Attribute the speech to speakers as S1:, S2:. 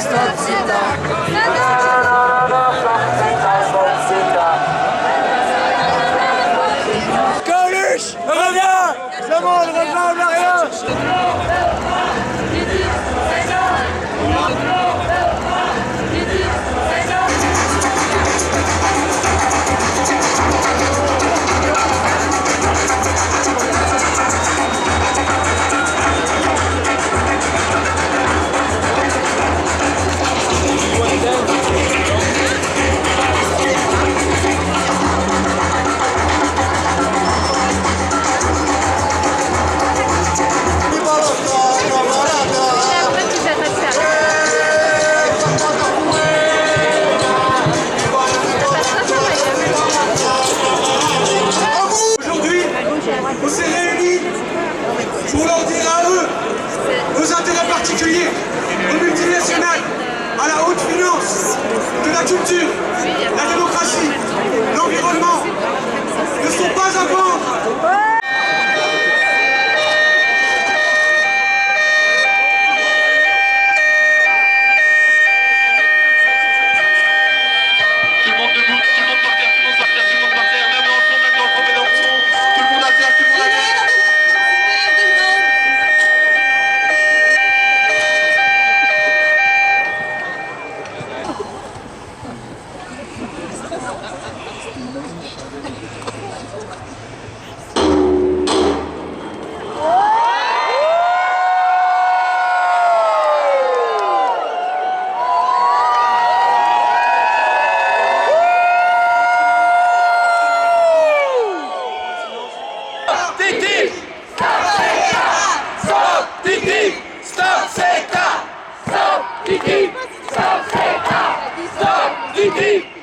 S1: stop Ceta. Coluche, reviens. Ce monde ressemble à rien.
S2: On s'est réunis pour leur dire à eux, aux intérêts particuliers, aux multinationales, à la haute finance, que la culture, la démocratie, l'environnement ne sont pas à vendre.
S1: Ttip! Stop Ttip! Stop Ceta! Stop Ttip! Stop Ceta! Stop Ttip!